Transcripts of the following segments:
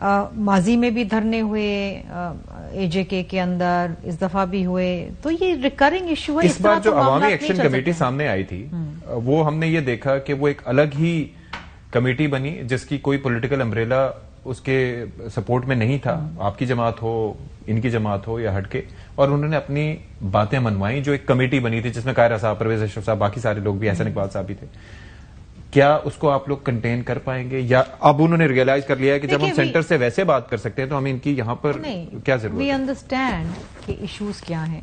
ماضی میں بھی دھرنے ہوئے اے جے کے اندر، اس دفعہ بھی ہوئے، تو یہ ریکرنگ ایشو ہے. اس بار جو عوامی ایکشن کمیٹی سامنے آئی تھی وہ ہم نے یہ دیکھا کہ وہ ایک الگ ہی کمیٹی بنی جس کی کوئی پولیٹیکل امبریلا اس کے سپورٹ میں نہیں تھا، آپ کی جماعت ہو، ان کی جماعت ہو یا ہٹ کے، اور انہوں نے اپنی باتیں منوائیں. جو ایک کمیٹی بنی تھی جس میں قاہرہ صاحب، پرویز اشرف صاحب، باقی سارے لوگ بھی، احسن اقبال صاحب بھی تھے. کیا اس کو آپ لوگ کنٹین کر پائیں گے، یا اب انہوں نے ریئلائز کر لیا ہے کہ جب ہم سینٹر سے ویسے بات کر سکتے ہیں تو ہمیں ان کی یہاں پر کیا ضرورت ہے؟ وی انڈرسٹینڈ کہ ایشوز کیا ہیں.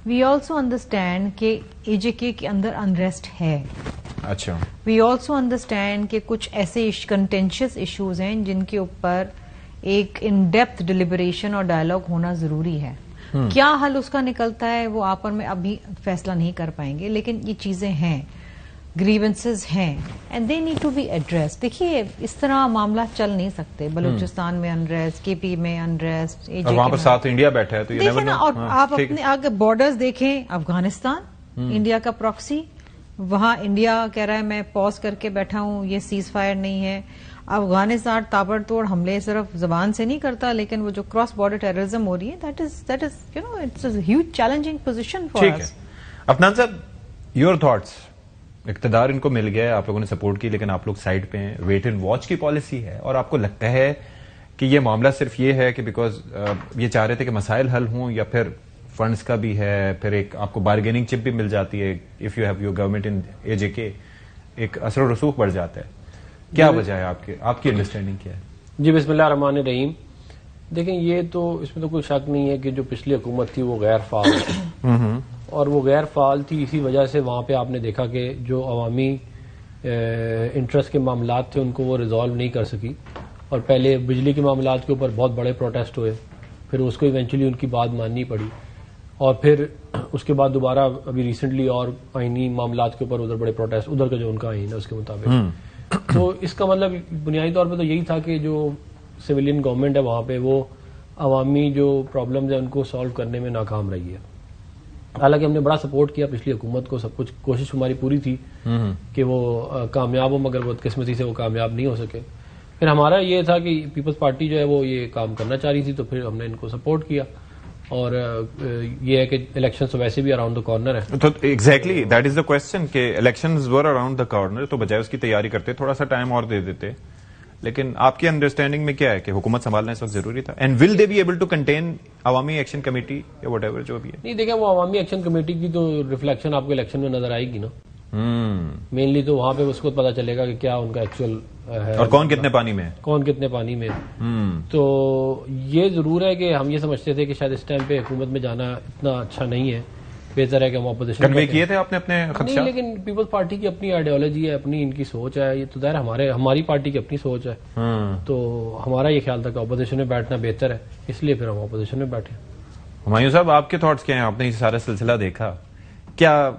وی آلسو انڈرسٹینڈ کہ اے جے کے اندر انریسٹ ہے. اچھا. وی آلسو انڈرسٹینڈ کہ کچھ ایسے کنٹینشیس ایشوز ہیں جن کے اوپر ایک ان ڈیپتھ ڈیلیبریشن اور ڈائلاگ ہونا ضروری ہے. کیا حل اس کا نکلتا ہے وہ آپ اور میں ابھی فیصلہ نہیں کر پائیں گے، لیکن یہ چیزیں ہیں، گریونسز ہیں، and they need to be address. دیکھیے اس طرح معاملات چل نہیں سکتے. بلوچستان میں انریسٹ، کے پی میں انریسٹ، وہاں پر ساتھ انڈیا بیٹھا ہے تو یہ دیکھیں نا. اور آپ اپنے اگر بارڈرز دیکھیں، افغانستان انڈیا کا پراکسی، وہاں انڈیا کہہ رہا ہے میں پاز کر کے بیٹھا ہوں، یہ سیز فائر نہیں ہے. افغانستان تابڑ توڑ حملے صرف زبان سے نہیں کرتا، لیکن وہ جو کراس بارڈر ٹیررزم ہو رہی ہے، that is you know it's a huge challenging position for us. ٹھیک ہے. عفنان صاحب، یور تھاٹس. اقتدار ان کو مل گیا ہے، آپ لوگوں نے سپورٹ کی، لیکن آپ لوگ سائڈ پہ ہیں، ویٹ اینڈ واچ کی پالیسی ہے، اور آپ کو لگتا ہے کہ یہ معاملہ صرف یہ ہے کہ بیکاز یہ چاہ رہے تھے کہ مسائل حل ہوں، یا پھر فنڈز کا بھی ہے، پھر ایک آپ کو بارگیننگ چپ بھی مل جاتی ہے، if you have your government in اے جے کے، ایک اثر و رسوخ بڑھ جاتا ہے. کیا وجہ ہے آپ کی انڈرسٹینڈنگ کیا ہے؟ جی بسم اللہ الرحمن الرحیم. دیکھیں یہ تو اس میں تو کوئی شک نہیں ہے کہ جو پچھلی حکومت تھی وہ غیر فعال تھی، اور وہ غیر فعال تھی اسی وجہ سے وہاں پہ آپ نے دیکھا کہ جو عوامی انٹرسٹ کے معاملات تھے ان کو وہ ریزالو نہیں کر سکی. اور پہلے بجلی کے معاملات کے اوپر بہت بڑے پروٹیسٹ ہوئے، پھر اس کو ایونچولی ان کی بات ماننی پڑی، اور پھر اس کے بعد دوبارہ ابھی ریسنٹلی اور آئینی معاملات کے اوپر ادھر بڑے پروٹیسٹ، ادھر کا جو ان کا آئین ہے اس کے مطابق. تو اس کا مطلب بنیادی طور پہ تو یہی تھا کہ جو سویلین گورنمنٹ ہے وہاں پہ وہ عوامی جو پرابلمز ہیں ان کو سالو کرنے میں ناکام رہی ہے. حالانکہ ہم نے بڑا سپورٹ کیا پچھلی حکومت کو، سب کچھ کوشش ہماری پوری تھی کہ وہ کامیاب ہو، مگر بدقسمتی سے وہ کامیاب نہیں ہو سکے. پھر ہمارا یہ تھا کہ پیپلز پارٹی جو ہے وہ یہ کام کرنا چاہ رہی تھی، تو پھر ہم نے ان کو سپورٹ کیا. اور یہ ہے کہ الیکشنز ویسے بھی اراؤنڈ دا کارنر ہے. تو exactly that is the question کہ elections were around the corner, تو بجائے اس کی تیاری کرتے تھوڑا سا ٹائم اور دے دیتے. لیکن آپ کی انڈرسٹینڈنگ میں کیا ہے کہ حکومت سنبھالنا اس وقت ضروری تھا؟ And will they be able to contain عوامی ایکشن کمیٹی یا وٹ ایور جو بھی ہے؟ نہیں دیکھیں، وہ عوامی ایکشن کمیٹی کی تو ریفلیکشن آپ کو الیکشن میں نظر آئے گی نا. مینلی تو وہاں پہ اس کو پتا چلے گا کہ کیا ان کا ایکچوئل ہے اور کون کتنے پانی میں ہے، کون کتنے پانی میں. تو یہ ضرور ہے کہ ہم یہ سمجھتے تھے کہ شاید اس ٹائم پہ حکومت میں جانا اتنا اچھا نہیں ہے، بہتر ہے کہ ہم اپوزیشن کنوے کیے تھے آپ نے اپنے نہیں. خدشات؟ لیکن پیپلز پارٹی کی اپنی آئیڈیالوجی ہے، اپنی ان کی سوچ ہے، یہ تو ظاہر ہماری پارٹی کی اپنی سوچ ہے. تو ہمارا یہ خیال تھا کہ اپوزیشن میں بیٹھنا بہتر ہے، اس لیے پھر ہم اپوزیشن میں بیٹھے. ہمایوں صاحب، آپ کے تھاٹس کیا ہیں؟ آپ نے یہ سارا سلسلہ دیکھا، کیا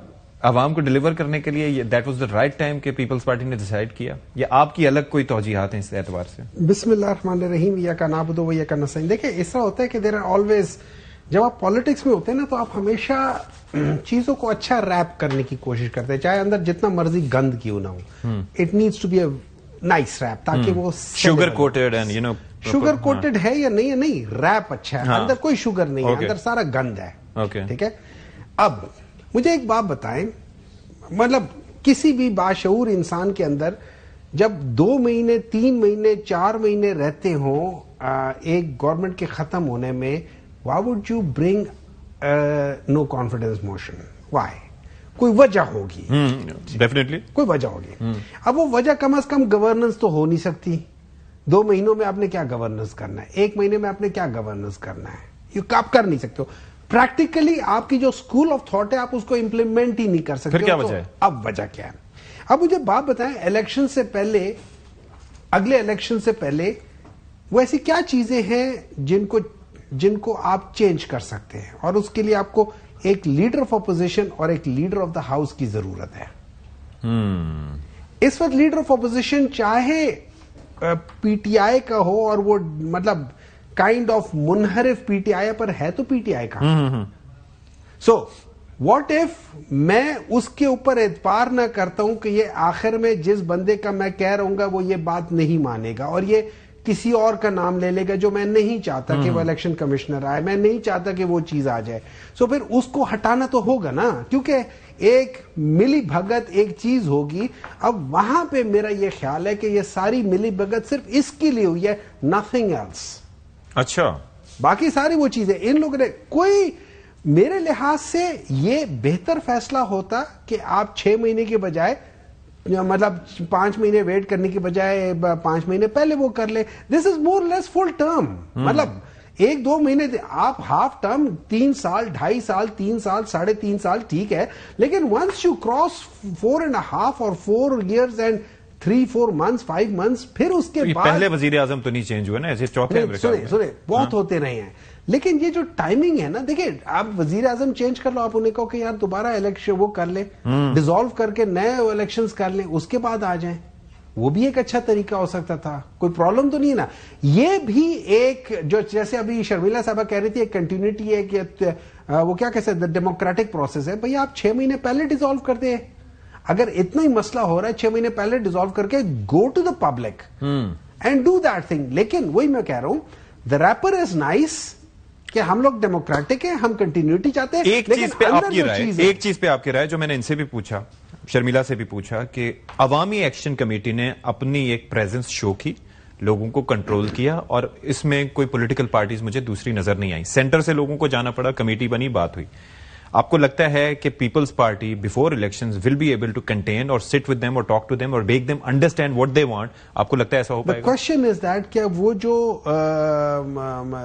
عوام کو ڈیلیور کرنے کے لیے that was the right time کہ پیپلز پارٹی نے ڈیسائیڈ کیا، یا آپ کی الگ کوئی توجیحات ہیں اس اعتبار سے؟ بسم اللہ الرحمن الرحیم. یا نعبد و یا نستعین. دیکھیں اس طرح ہوتا ہے کہ دیر آر آلویز، جب آپ پالیٹکس میں ہوتے ہیں نا تو آپ ہمیشہ چیزوں کو اچھا ریپ کرنے کی کوشش کرتے ہیں، چاہے اندر جتنا مرضی گند کیوں نہ ہو. It needs to be a nice wrap, تاکہ وہ sugar coated and you know sugar coated ہے یا نہیں ہے، نہیں ریپ اچھا ہے، اندر کوئی شوگر نہیں ہے، اندر سارا گند ہے. ٹھیک ہے. اب مجھے ایک بات بتائیں، مطلب کسی بھی باشعور انسان کے اندر جب 2 مہینے 3 مہینے 4 مہینے رہتے ہوں ایک گورنمنٹ کے ختم ہونے میں، why would you bring no confidence motion? Why? کوئی وجہ ہوگی، ڈیفینیٹلی کوئی وجہ ہوگی. اب وہ وجہ کم از کم گورننس تو ہو نہیں سکتی. 2 مہینوں میں آپ نے کیا گورننس کرنا ہے، 1 مہینے میں آپ نے کیا گورننس کرنا ہے، یہ آپ کر نہیں سکتے ہو. پریکٹیکلی آپ کی جو اسکول آف تھاٹ ہے آپ اس کو امپلیمنٹ ہی نہیں کر سکتے. پھر کیا وجہ ہے؟ اب وجہ کیا ہے؟ اب مجھے بات بتائیں، الیکشن سے پہلے، اگلے الیکشن سے پہلے وہ ایسی کیا چیزیں ہیں جن کو آپ چینج کر سکتے ہیں، اور اس کے لیے آپ کو ایک لیڈر آف اپوزیشن اور ایک لیڈر آف دا ہاؤس کی ضرورت ہے. اس وقت لیڈر آف اپوزیشن چاہے پی ٹی آئی کا ہو، اور وہ مطلب کائنڈ آف منحرف پی ٹی آئی پر ہے، تو پی ٹی آئی کا. سو واٹ ایف میں اس کے اوپر اعتبار نہ کرتا ہوں کہ یہ آخر میں جس بندے کا میں کہہ رہا ہوں گا وہ یہ بات نہیں مانے گا، اور یہ کسی اور کا نام لے لے گا جو میں نہیں چاہتا کہ وہ الیکشن کمشنر آئے, میں نہیں چاہتا کہ وہ چیز آ جائے. سو پھر اس کو ہٹانا تو ہوگا نا, کیونکہ ایک ملی بھگت ایک چیز ہوگی. اب وہاں پہ میرا یہ خیال ہے کہ یہ ساری ملی بھگت صرف اس کے لیے ہوئی ہے, نتھنگ ایلس. اچھا, باقی ساری وہ چیزیں ان لوگوں نے, کوئی میرے لحاظ سے یہ بہتر فیصلہ ہوتا کہ آپ 6 مہینے کے بجائے, مطلب 5 مہینے ویٹ کرنے کی بجائے 5 مہینے پہلے وہ کر لے. دس از مور لیس فل ٹرم, مطلب 1-2 مہینے آپ ہاف ٹرم 3 سال 2.5 سال 3 سال 3.5 سال ٹھیک ہے, لیکن ونس یو کراس 4.5 اور 4 years and 3-4 months 5 months, پھر اس کے بعد پہلے وزیر اعظم تو نہیں چینج ہوئے نا, ایسے چوتھے سنے بہت ہوتے رہے ہیں, لیکن یہ جو ٹائمنگ ہے نا, دیکھیں آپ وزیر اعظم چینج کر لو, آپ انہیں کہو کہ یار دوبارہ الیکشن وہ کر لیں, ڈیزالو کر کے نئے الیکشنز کر لیں, اس کے بعد آ جائیں, وہ بھی ایک اچھا طریقہ ہو سکتا تھا, کوئی پرابلم تو نہیں نا. یہ بھی ایک جو جیسے ابھی شرمیلا صاحبہ کہہ رہی تھی ایک کنٹینیوٹی ہے کہ وہ کیا کہتے ہیں ڈیموکریٹک پروسیس ہے. بھئی آپ 6 مہینے پہلے ڈیزالو کر دیں, اگر اتنا ہی مسئلہ ہو رہا ہے 6 مہینے پہلے ڈیزالو کر کے go to the public and do that thing. لیکن وہی میں کہہ رہا ہوں, دا ریپر از نائس کہ ہم لوگ ڈیموکریٹک ہیں, ہم کنٹینیوٹی چاہتے ہیں. ایک چیز پہ آپ کی رائے, جو میں نے ان سے بھی پوچھا, شرمیلا سے بھی پوچھا, کہ عوامی ایکشن کمیٹی نے اپنی ایک پریزنس شو کی, لوگوں کو کنٹرول کیا, اور اس میں کوئی پولیٹیکل پارٹیز مجھے دوسری نظر نہیں آئی. سینٹر سے لوگوں کو جانا پڑا, کمیٹی بنی, بات ہوئی. آپ کو لگتا ہے کہ Peoples Party before elections will be able to contain اور سٹ ود دیم اور ٹاک ٹو دیم اور make them understand what they want? آپ کو لگتا ہے ایسا ہو پائے گا؟ The question is that کہ وہ جو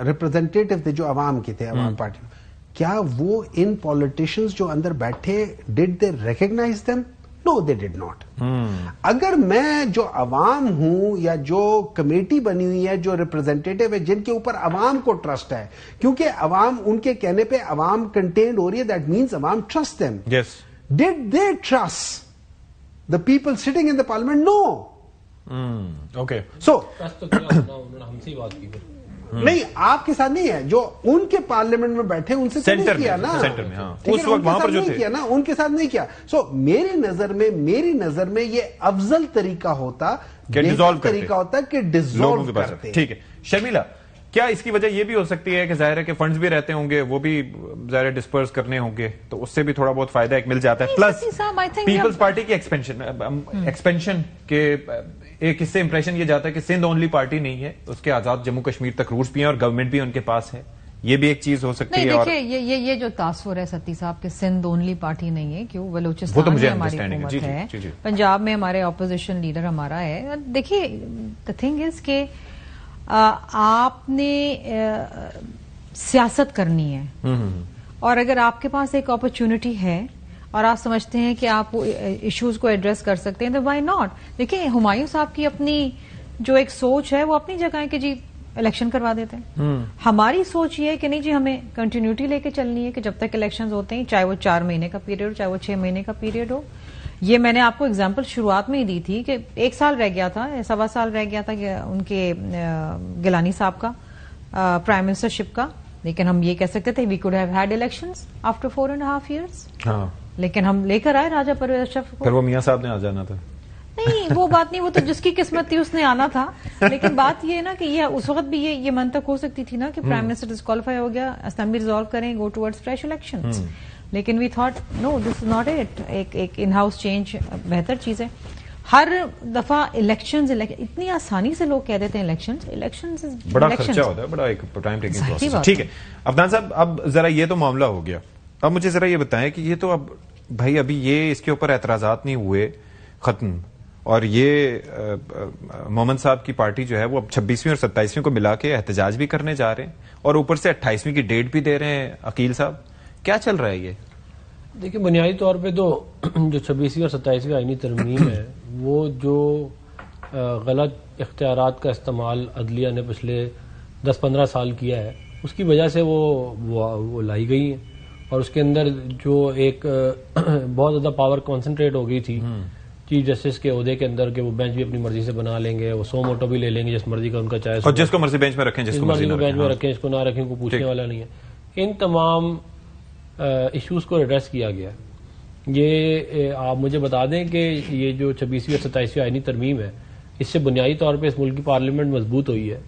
ریپرزینٹیٹو تھے جو عوام کے تھے, عوام پارٹی, کیا وہ ان پولیٹیشنز جو اندر بیٹھے did they recognize them? No, they did not. اگر میں جو عوام ہوں یا جو کمیٹی بنی ہوئی ہے, جو ریپرزینٹیٹو ہے, جن کے اوپر عوام کو ٹرسٹ ہے, کیونکہ عوام ان کے کہنے پہ عوام کنٹینڈ ہو رہی ہے, دیٹ مینس عوام trust them. Yes. Did they trust the people sitting in the parliament? No. Okay. So trust تو کیا ہونا, انہوں نے ہم سے ہی بات کی. نہیں, آپ کے ساتھ نہیں ہے, جو ان کے پارلیمنٹ میں بیٹھے ان سے نہیں کیا نا, سینٹر میں, ہاں, اس وقت وہاں پر جو تھے نا, ان کے ساتھ نہیں کیا. سو میری نظر میں یہ افضل طریقہ ہوتا, طریقہ ہوتا کہ ڈیزالو کرتے. ٹھیک ہے. شرمیلا, کیا اس کی وجہ یہ بھی ہو سکتی ہے کہ ظاہر ہے کہ فنڈز بھی رہتے ہوں گے, وہ بھی ظاہر ڈسپرس کرنے ہوں گے, تو اس سے بھی تھوڑا بہت فائدہ ایک مل جاتا ہے, پلس پیپلز پارٹی کی ایکسپینشن کے ایک اس سے امپریشن یہ جاتا ہے کہ سندھ اونلی پارٹی نہیں ہے, اس کے آزاد جموں کشمیر تک روٹس بھی ہیں اور گورنمنٹ بھی ان کے پاس ہے, یہ بھی ایک چیز ہو سکتی ہے. دیکھیں یہ جو تاثر ہے ستی صاحب کہ سندھ اونلی پارٹی نہیں ہے, کیوں بلوچستان میں ہماری حکومت ہے, پنجاب میں ہمارے اپوزیشن لیڈر ہمارا ہے. دیکھیے دا تھنگ از کہ آپ نے سیاست کرنی ہے, اور اگر آپ کے پاس ایک اپرچونٹی ہے اور آپ سمجھتے ہیں کہ آپ ایشوز کو ایڈریس کر سکتے ہیں, تو وائی ناٹ. دیکھیں ہمایوں صاحب کی اپنی جو ایک سوچ ہے وہ اپنی جگہ ہے کہ جی الیکشن کروا دیتے ہیں. ہماری سوچ یہ ہے کہ نہیں جی, ہمیں کنٹینیوٹی لے کے چلنی ہے کہ جب تک الیکشنز ہوتے ہیں, چاہے وہ 4 مہینے کا پیریڈ ہو, چاہے وہ 6 مہینے کا پیریڈ ہو. یہ میں نے آپ کو اگزامپل شروعات میں ہی دی تھی کہ 1 سال رہ گیا تھا, 1.25 سال رہ گیا تھا کہ ان کے گیلانی صاحب کا پرائم منسٹرشپ کا, لیکن ہم یہ کہہ سکتے تھے we could have had elections after 4.5 years, لیکن ہم لے کر آئے راجہ پرویز اشرف کو. پھر وہ میاں صاحب نے آ جانا تھا. نہیں وہ بات نہیں, وہ تو جس کی قسمت تھی اس نے آنا تھا, لیکن بات یہ ہے نا کہ یہ اس وقت بھی یہ منطق ہو سکتی تھی نا کہ پرائم منسٹر ڈسکوالیفائی ہو گیا, اسمبلی ریزالو کریں, گو ٹوورڈز فریش الیکشنز. لیکن we thought no, this is not it. ایک ان ہاؤس چینج بہتر چیز ہے. ہر دفعہ الیکشنز اتنی آسانی سے لوگ کہہ دیتے ہیں الیکشنز بڑا خرچہ ہوتا ہے, بڑا ایک ٹائم ٹیکنگ پروسیس. ٹھیک ہے عفنان صاحب, اب ذرا یہ تو معاملہ ہو گیا, اب مجھے ذرا یہ بتائیں کہ یہ تو اب بھائی ابھی یہ اس کے اوپر اعتراضات نہیں ہوئے ختم, اور یہ محمد صاحب کی پارٹی جو ہے وہ اب 26ویں اور 27ویں کو ملا کے احتجاج بھی کرنے جا رہے ہیں, اور اوپر سے 28ویں کی ڈیٹ بھی دے رہے ہیں. عقیل صاحب کیا چل رہا ہے یہ؟ دیکھیں بنیادی طور پہ تو جو 26ویں اور 27ویں آئینی ترمیم ہے, وہ جو غلط اختیارات کا استعمال عدلیہ نے پچھلے 10-15 سال کیا ہے, اس کی وجہ سے وہ لائی گئی ہیں, اور اس کے اندر جو ایک بہت زیادہ پاور کانسنٹریٹ ہو گئی تھی چیف جسٹس کے عہدے کے اندر, کہ وہ بینچ بھی اپنی مرضی سے بنا لیں گے, وہ سو موٹو بھی لے لیں گے جس مرضی کا ان کا چاہے, اور جس کو مرضی بینچ میں رکھیں, جس کو مرضی بینچ میں رکھیں, جس کو نہ رکھیں, کو پوچھنے والا نہیں ہے. ان تمام ایشوز کو ایڈریس کیا گیا. یہ آپ مجھے بتا دیں کہ یہ جو 26ویں اور 27ویں آئینی ترمیم ہے, اس سے بنیادی طور پہ اس ملک کی پارلیمنٹ مضبوط ہوئی ہے.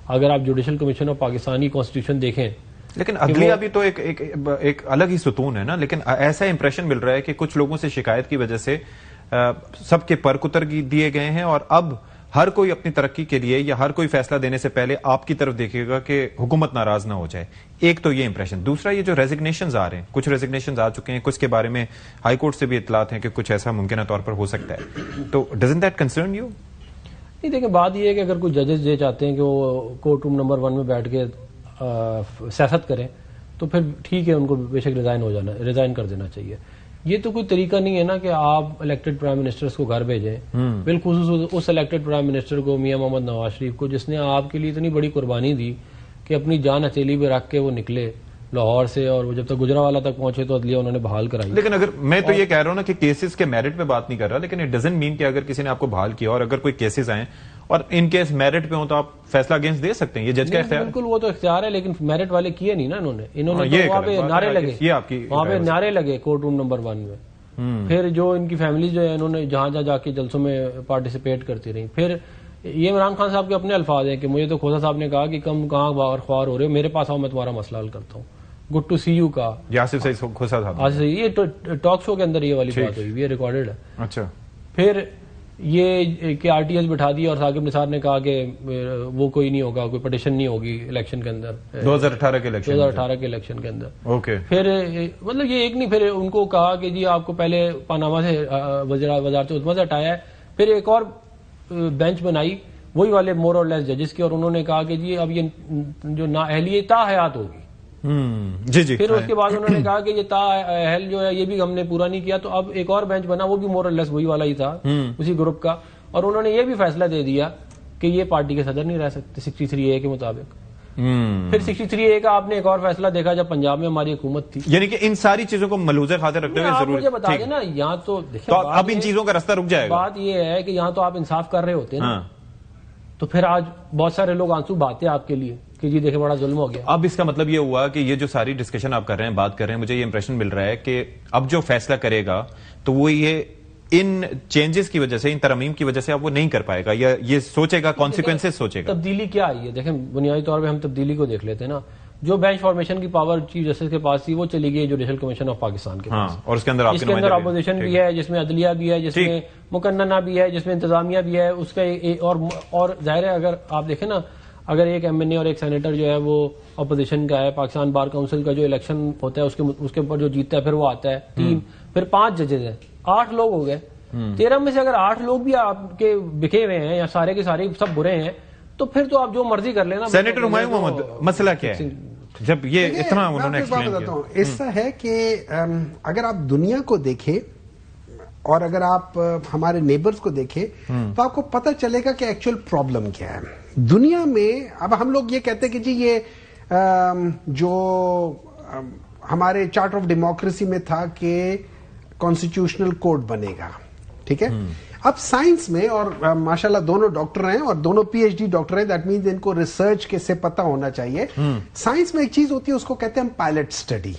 اگر آپ judicial commission of Pakistani constitution دیکھیں, لیکن عدلیہ بھی تو ایک الگ ہی ستون ہے نا, لیکن ایسا امپریشن مل رہا ہے کہ کچھ لوگوں سے شکایت کی وجہ سے سب کے پر کتر دیے گئے ہیں, اور اب ہر کوئی اپنی ترقی کے لیے یا ہر کوئی فیصلہ دینے سے پہلے آپ کی طرف دیکھے گا کہ حکومت ناراض نہ ہو جائے. ایک تو یہ امپریشن. دوسرا یہ جو ریزگنیشنز آ رہے ہیں, کچھ ریزگنیشنز آ چکے ہیں, کچھ کے بارے میں ہائی کورٹ سے بھی اطلاعات ہیں کہ کچھ ایسا ممکنہ طور پر ہو سکتا ہے, تو ڈزنٹ دیٹ کنسرن یو؟ نہیں, دیکھیں بات یہ ہے کہ اگر کوئی ججز یہ چاہتے ہیں کہ وہ کورٹ روم نمبر 1 میں بیٹھ کے سیاست کریں تو پھر ٹھیک ہے, ان کو بے شک ریزائن کر دینا چاہیے. یہ تو کوئی طریقہ نہیں ہے نا کہ آپ الیکٹڈ پرائم منسٹرز کو گھر بھیجیں, بالخصوص اس الیکٹڈ پرائم منسٹر کو, میاں محمد نواز شریف کو, جس نے آپ کے لیے اتنی بڑی قربانی دی کہ اپنی جان ہتھیلی پہ رکھ کے وہ نکلے لاہور سے, اور وہ جب تک گجرانوالہ تک پہنچے تو عدلیہ انہوں نے بحال کرائی. لیکن اگر میں تو یہ کہہ رہا ہوں نا کہ کیسز کے میرٹ پہ بات نہیں کر رہا, لیکن اٹ ڈزنٹ مین کہ اگر کسی نے آپ کو بحال کیا اور اگر کوئی کیسز آئیں اور ان کیس میرٹ پہ ہوں تو آپ فیصلہ اگینسٹ دے سکتے ہیں, یہ جج کا اختیار ہے. بالکل, وہ تو اختیار ہے, لیکن میرٹ والے کیے نہیں نا انہوں نے تو وہاں پہ نعرے لگے, وہاں پہ نعرے لگے کورٹ روم نمبر 1 میں. پھر جو ان کی فیملی جو ہے انہوں نے جہاں جا کے جلسوں میں پارٹیسپیٹ کرتی رہی. پھر یہ عمران خان صاحب کے اپنے الفاظ ہیں کہ مجھے تو کھوسا صاحب نے کہا کہ کم کہاں خوار ہو رہے ہو, میرے پاس آؤ میں تمہارا مسئلہ حل کرتا ہوں. گڈ ٹو سی یو کا آصف سعید کھوسا صاحب, یہ ٹاک شو کے اندر یہ والی بات ہوئی, یہ ریکارڈڈ ہے. اچھا, پھر یہ کہ آر ٹی ایس بٹھا دی اور ثاقب نثار نے کہا کہ وہ کوئی نہیں ہوگا, کوئی پٹیشن نہیں ہوگی الیکشن کے اندر, 2018 کے الیکشن کے اندر. اوکے, پھر مطلب یہ ایک نہیں, پھر ان کو کہا کہ جی آپ کو پہلے پاناما سے وزارت عظمیٰ سے ہٹایا ہے. پھر ایک اور بینچ بنائی وہی والے مور اور لیس ججز کی, اور انہوں نے کہا کہ جی اب یہ جو نااہلی تا حیات ہوگی. جی. پھر اس کے بعد انہوں نے کہا کہ یہ اہل جو ہے یہ بھی ہم نے پورا نہیں کیا, تو اب ایک اور بینچ بنا, وہ بھی مور اور لیس وہی والا ہی تھا, اسی گروپ کا, اور انہوں نے یہ بھی فیصلہ دے دیا کہ یہ پارٹی کے صدر نہیں رہ سکتے 63A کے مطابق. پھر 63A کا آپ نے ایک اور فیصلہ دیکھا جب پنجاب میں ہماری حکومت تھی. یعنی کہ ان ساری چیزوں کو ملحوظ خاطر رکھتے ہوئے ضرور مجھے بتا دیں نا, یہاں تو اب ان چیزوں کا راستہ رک جائے گا. بات یہ ہے کہ یہاں تو آپ انصاف کر رہے ہوتے ہیں نا, تو پھر آج بہت سارے لوگ آنسو بہاتے ہیں آپ کے لیے کہ جی دیکھیں بڑا ظلم ہو گیا. اب اس کا مطلب یہ ہوا کہ یہ جو ساری ڈسکشن آپ کر رہے ہیں, بات کر رہے ہیں, مجھے یہ امپریشن مل رہا ہے کہ اب جو فیصلہ کرے گا تو وہ یہ ان چینجز کی وجہ سے, ان ترمیم کی وجہ سے اب وہ نہیں کر پائے گا, یا یہ سوچے گا کانسیکوینسز سوچے گا. تبدیلی کیا آئی ہے دیکھیں, بنیادی طور پہ ہم تبدیلی کو دیکھ لیتے ہیں نا. جو بینچ فارمیشن کی پاور چیف جسٹس کے پاس تھی وہ چلی گئی جوڈیشل کمیشن آف پاکستان کے پاس, اور اس کے اندر اپوزیشن بھی ہے, جس میں عدلیہ بھی ہے, جس میں مقننہ بھی ہے, جس میں انتظامیہ بھی ہے. اس کا اور ظاہر ہے اگر آپ دیکھیں نا, اگر ایک MNA اور ایک سینیٹر جو ہے وہ اپوزیشن کا ہے, پاکستان بار کونسل کا جو الیکشن ہوتا ہے اس کے اوپر جو جیتتا ہے پھر وہ آتا ہے 3, پھر 5 ججز ہیں, 8 لوگ ہو گئے. 13 میں سے اگر 8 لوگ بھی آپ کے بکھے ہوئے ہیں یا سارے کے سارے سب برے ہیں, تو پھر تو آپ جو مرضی کر لینا. سینیٹر ہمایوں محمد, مسئلہ کیا ہے جب یہ اتنا انہوں نے ایکسپلین کیا؟ ایسا ہے کہ اگر آپ دنیا کو دیکھیں اور اگر آپ ہمارے نیبرز کو دیکھیں تو آپ کو پتہ چلے گا کہ ایکچوئل پرابلم کیا ہے دنیا میں. اب ہم لوگ یہ کہتے ہیں کہ جی یہ جو ہمارے چارٹر آف ڈیموکریسی میں تھا کہ کانسٹیٹیوشنل کوڈ بنے گا, ٹھیک ہے. اب سائنس میں, اور ماشاءاللہ دونوں ڈاکٹر ہیں اور دونوں PhD ڈاکٹر ہیں, دیٹ مینز ان کو ریسرچ کے سے پتہ ہونا چاہیے. سائنس میں ایک چیز ہوتی ہے اس کو کہتے ہیں pilot study.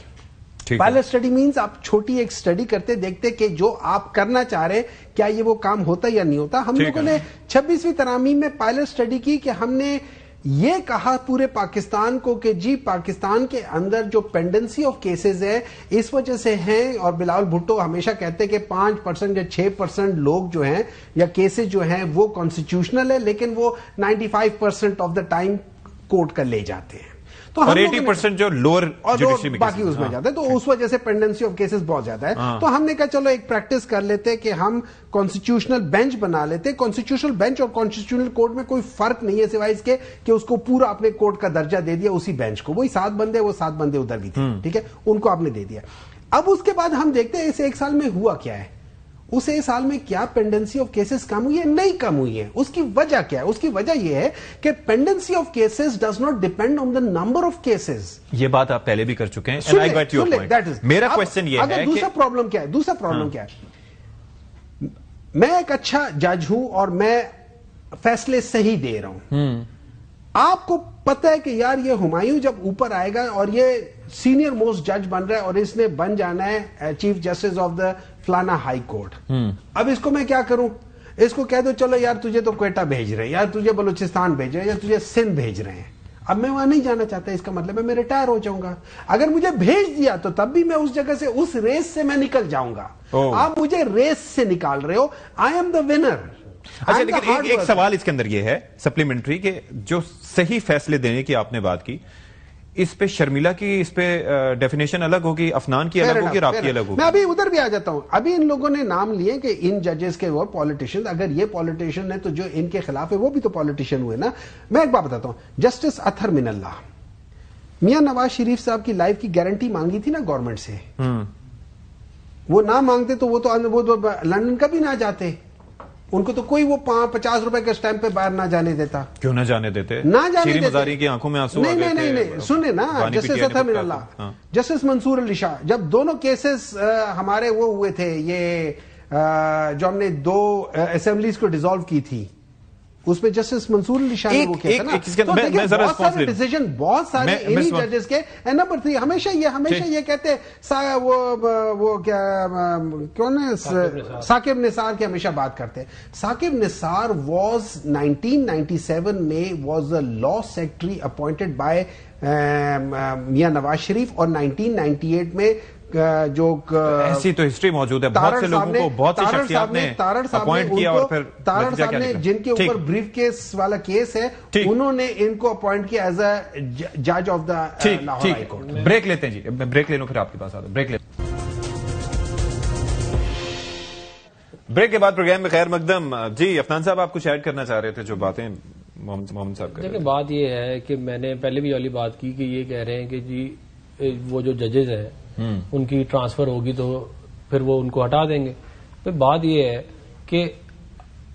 Pilot study means آپ چھوٹی ایک اسٹڈی کرتے, دیکھتے کہ جو آپ کرنا چاہ رہے کیا یہ وہ کام ہوتا یا نہیں ہوتا. ہم لوگوں نے 26ویں ترامیم میں پائلٹ اسٹڈی کی کہ ہم نے یہ کہا پورے پاکستان کو کہ جی پاکستان کے اندر جو پینڈنسی آف کیسز ہے اس وجہ سے ہیں, اور بلاول بھٹو ہمیشہ کہتے ہیں کہ 5% یا 6% لوگ جو ہیں یا کیسز جو ہیں وہ کانسٹیٹیوشنل ہے, لیکن وہ 95% آف دا ٹائم کورٹ کا لے جاتے ہیں, اور 80% جو لوور جوڈیشری میں باقی اس میں جاتا ہے, تو اس وجہ سے پینڈنسی آف کیسز بہت زیادہ ہے. تو ہم نے کہا چلو ایک پریکٹس کر لیتے کہ ہم کانسٹیٹیوشنل بینچ بنا لیتے. کانسٹیٹیوشنل بینچ اور کانسٹیٹیوشنل کورٹ میں کوئی فرق نہیں ہے سوائے اس کے کہ اس کو پورا اپنے کورٹ کا درجہ دے دیا اسی بینچ کو. وہی 7 بندے, وہ 7 بندے ادھر بھی تھے, ٹھیک ہے, ان کو آپ نے دے دیا. اب اس کے بعد ہم دیکھتے ہیں اس 1 سال میں ہوا کیا ہے. اس 1 سال میں کیا پینڈنسی آف کیسز کم ہوئی ہے؟ نہیں کم ہوئی ہے. اس کی وجہ کیا ہے؟ اس کی وجہ یہ ہے کہ pendency of cases does not depend on the number of cases. یہ بات آپ پہلے بھی کر چکے ہیں. میرا کوشچن یہ ہے کہ دوسرا پرابلم کیا ہے, دوسرا پرابلم کیا ہے, میں ایک اچھا جج ہوں اور میں فیصلے صحیح دے رہا ہوں. آپ کو پتہ ہے کہ یار یہ ہمایوں جب اوپر آئے گا اور یہ سینئر موسٹ جج بن رہا ہے اور اس نے بن جانا ہے چیف جسٹس آف دا فلانا ہائی کورٹ, اب اس کو میں کیا کروں؟ اس کو کہہ دو چلو یار تجھے تو کوئٹہ بھیج رہے ہیں، یار تجھے بلوچستان بھیج رہے ہیں، یا تجھے سندھ بھیج رہے ہیں، اب میں وہاں نہیں جانا چاہتا، اس کا مطلب ہے میں ریٹائر ہو جاؤں گا. اگر مجھے بھیج دیا تو تب بھی میں اس جگہ سے، اس ریس سے میں نکل جاؤں گا. آپ مجھے ریس سے نکال رہے ہو، آئی ایم دا ونر. اچھا لیکن ایک سوال اس کے اندر یہ ہے سپلیمنٹری، کہ جو صحیح فیصلے دینے کی آپ نے بات کی، اس پہ شرمیلا کی اس پہ ڈیفینیشن الگ ہوگی، افنان کی الگ ہوگی، اور آپ کی الگ ہوگی. میں ابھی ادھر بھی آ جاتا ہوں. ابھی ان لوگوں نے نام لیے کہ ان ججز کے وہ پالیٹیشین، اگر یہ پالیٹیشین ہے تو جو ان کے خلاف ہے وہ بھی تو پالیٹیشین ہوئے نا. میں ایک بات بتاتا ہوں، جسٹس اطہر من اللہ میاں نواز شریف صاحب کی لائف کی گارنٹی مانگی تھی نا گورنمنٹ سے، وہ نہ مانگتے تو وہ تو لندن کا بھی نہ جاتے. ان کو تو کوئی وہ 50 روپے کے سٹیمپ پہ باہر نہ جانے دیتا. کیوں نہ جانے دیتے؟ نہ جانے دیتے. مزاری کی آنکھوں میں آنسو آ گئے تھے. نہیں سنیں نا، جسٹس اطہر من اللہ، جسٹس منصور علی شاہ، جب دونوں کیسز ہمارے وہ ہوئے تھے، یہ جو ہم نے 2 اسمبلیز کو ڈیزالو کی تھی، اس میں جسٹس منصور علی شاہ نے وہ کیا تھا نا. بہت سارے ڈیسیژن، بہت سارے انہی ججز کے. نمبر 3 ہمیشہ یہ کہتے وہ کیا کون ہے، ثاقب نثار کی ہمیشہ بات کرتے. ثاقب نثار واز 1997 میں was a law secretary appointed by Mian Nawaz Sharif, اور 1998 میں جو ایسی تو ہسٹری موجود ہے، بہت سے لوگوں کو، بہت سی شخصیات نے اپوائنٹ کیا، اور پھر تارڑ صاحب نے جن کے اوپر بریف کیس والا کیس ہے، انہوں نے ان کو اپوائنٹ کیا ایز اے جج of the Lahore high court. Break لیتے ہیں جی، بریک لے لوں پھر آپ کے پاس آتا ہوں. بریک کے بعد پروگرام میں خیر مقدم. جی افنان صاحب، آپ کچھ ایڈ کرنا چاہ رہے تھے جو باتیں محمد صاحب کر رہے ہیں. دیکھیں بات یہ ہے کہ میں نے پہلے بھی والی بات کی کہ یہ کہہ رہے ہیں کہ جی وہ جو ججز ہیں ان کی ٹرانسفر ہوگی تو پھر وہ ان کو ہٹا دیں گے. پھر بات یہ ہے کہ